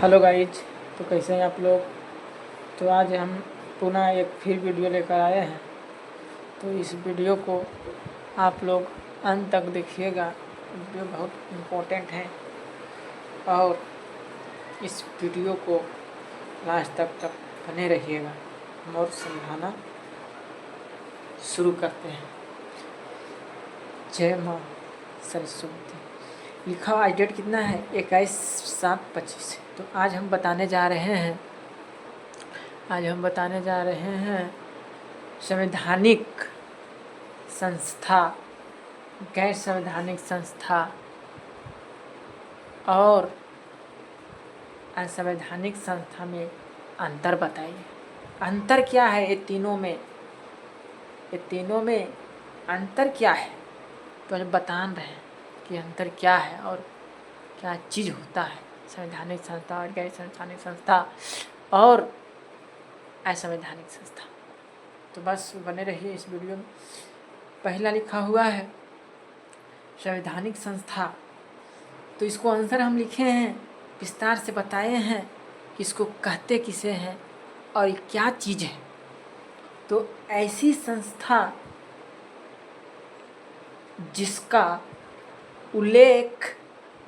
Hello guys, तो कैसे हैं आप लोग। तो आज हम पुनः एक फिर वीडियो लेकर आए हैं। तो इस वीडियो को आप लोग अंत तक देखिएगा। वीडियो बहुत इम्पोर्टेंट है और इस वीडियो को लास्ट तक बने रहिएगा। हम और समझाना शुरू करते हैं। जय माँ सरस्वती। लिखा हुआ आज डेट कितना है 21/7/25। तो आज हम बताने जा रहे हैं संवैधानिक संस्था, गैर संवैधानिक संस्था और असंवैधानिक संस्था में अंतर बताइए। अंतर क्या है ये तीनों में अंतर क्या है, तो हम बता रहे हैं कि अंतर क्या है और क्या चीज़ होता है संवैधानिक संस्था और गैर संवैधानिक संस्था और असंवैधानिक संस्था। तो बस बने रहिए इस वीडियो में। पहला लिखा हुआ है संवैधानिक संस्था। तो इसको आंसर हम लिखे हैं, विस्तार से बताए हैं कि इसको कहते किसे हैं और ये क्या चीज़ है। तो ऐसी संस्था जिसका उल्लेख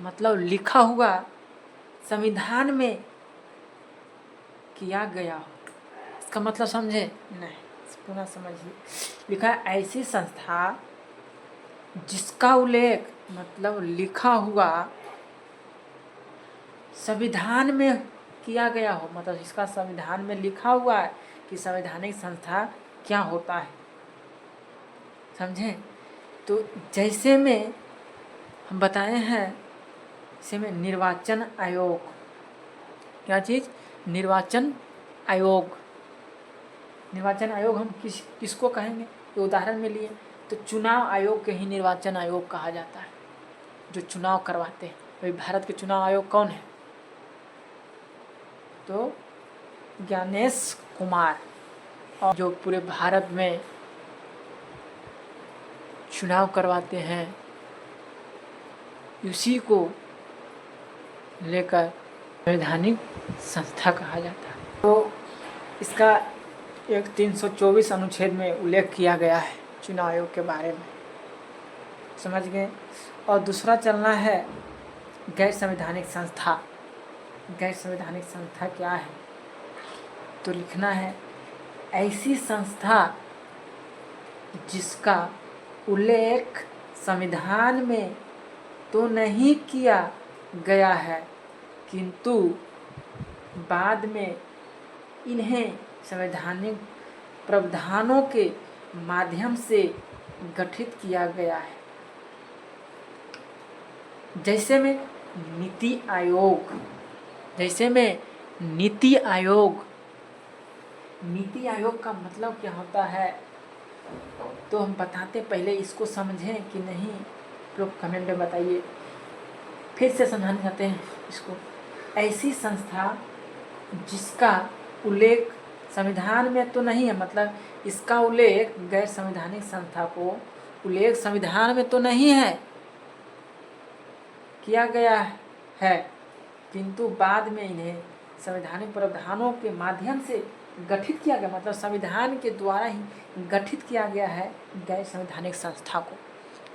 मतलब लिखा हुआ संविधान में किया गया हो। इसका मतलब समझे नहीं, पुनः समझिए। लिखा है ऐसी संस्था जिसका उल्लेख मतलब लिखा हुआ संविधान में किया गया हो, मतलब इसका संविधान में लिखा हुआ है कि संवैधानिक संस्था क्या होता है। समझें। तो जैसे में हम बताए हैं, जैसे में निर्वाचन आयोग, क्या चीज़, निर्वाचन आयोग। निर्वाचन आयोग हम किसको कहेंगे, तो उदाहरण में लिए तो चुनाव आयोग के ही निर्वाचन आयोग कहा जाता है, जो चुनाव करवाते हैं। अभी भारत के चुनाव आयोग कौन है, तो ज्ञानेश कुमार, और जो पूरे भारत में चुनाव करवाते हैं उसी को लेकर संवैधानिक संस्था कहा जाता है। तो इसका एक 324 अनुच्छेद में उल्लेख किया गया है चुनाव आयोग के बारे में, समझ गए। और दूसरा चलना है गैर संवैधानिक संस्था। गैर संवैधानिक संस्था क्या है, तो लिखना है ऐसी संस्था जिसका उल्लेख संविधान में तो नहीं किया गया है, किंतु बाद में इन्हें संवैधानिक प्रावधानों के माध्यम से गठित किया गया है। जैसे में नीति आयोग, नीति आयोग का मतलब क्या होता है, तो हम बताते पहले इसको समझें कि नहीं, लोग कमेंट में बताइए। फिर से समझाने चाहते हैं इसको। ऐसी संस्था जिसका उल्लेख संविधान में तो नहीं है, मतलब इसका उल्लेख गैर संवैधानिक संस्था को उल्लेख संविधान में तो नहीं है किया गया है, किंतु बाद में इन्हें संवैधानिक प्रावधानों के माध्यम से गठित किया गया, मतलब संविधान के द्वारा ही गठित किया गया है गैर संवैधानिक संस्था को,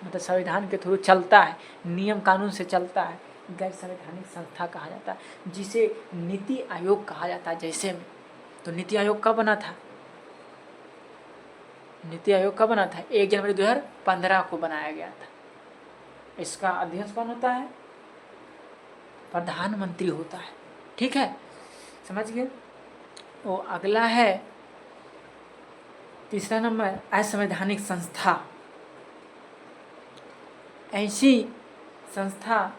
मतलब संविधान के थ्रू चलता है, नियम कानून से चलता है, गैर संवैधानिक संस्था कहा जाता है, जिसे नीति आयोग कहा जाता है। जैसे में तो नीति आयोग कब बना था, नीति आयोग कब बना था, 1 जनवरी 2015 को बनाया गया था। इसका अध्यक्ष कौन होता है, प्रधानमंत्री होता है। ठीक है, समझ गए। वो अगला है तीसरा नंबर असंवैधानिक संस्था। ऐसी संस्था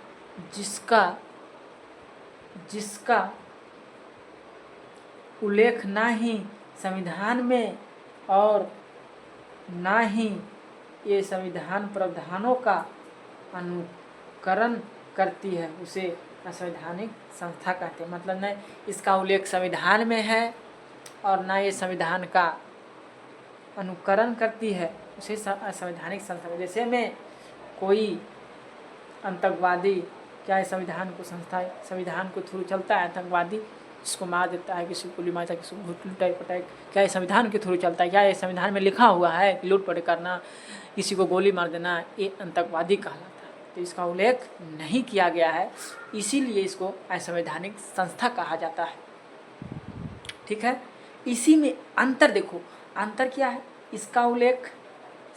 जिसका उल्लेख ना ही संविधान में और ना ही ये संविधान प्रावधानों का अनुकरण करती है, उसे असंवैधानिक संस्था कहते हैं। मतलब न इसका उल्लेख संविधान में है और ना ये संविधान का अनुकरण करती है, उसे असंवैधानिक संस्था। जैसे में कोई आतंकवादी क्या है संविधान को संस्था संविधान को थ्रू चलता है, आतंकवादी जिसको मार देता है, किसी को गोली मारता है, किसी को लुटाई पटाई, क्या ये संविधान के थ्रू चलता है? क्या ये संविधान में लिखा हुआ है कि लूटपाट करना, किसी को गोली मार देना ये आतंकवादी कहलाता है? तो इसका उल्लेख नहीं किया गया है, इसीलिए इसको असंवैधानिक संस्था कहा जाता है। ठीक है, इसी में अंतर देखो, अंतर क्या है? इसका उल्लेख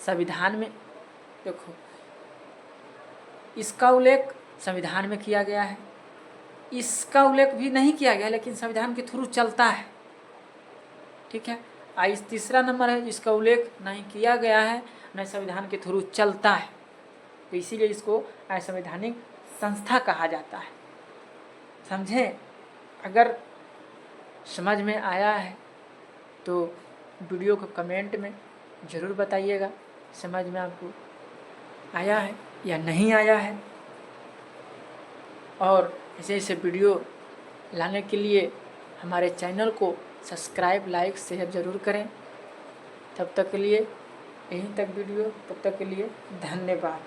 संविधान में, देखो इसका उल्लेख संविधान में किया गया है, इसका उल्लेख भी नहीं किया गया लेकिन संविधान के थ्रू चलता है। ठीक है, इस तीसरा नंबर है जिसका उल्लेख नहीं किया गया है, न संविधान के थ्रू चलता है, तो इसीलिए इसको असंवैधानिक संस्था कहा जाता है। समझे? अगर समझ में आया है तो वीडियो को कमेंट में ज़रूर बताइएगा, समझ में आपको आया है या नहीं आया है। और ऐसे ऐसे वीडियो लाने के लिए हमारे चैनल को सब्सक्राइब, लाइक, शेयर ज़रूर करें। तब तक के लिए यहीं तक वीडियो, तब तक के लिए धन्यवाद।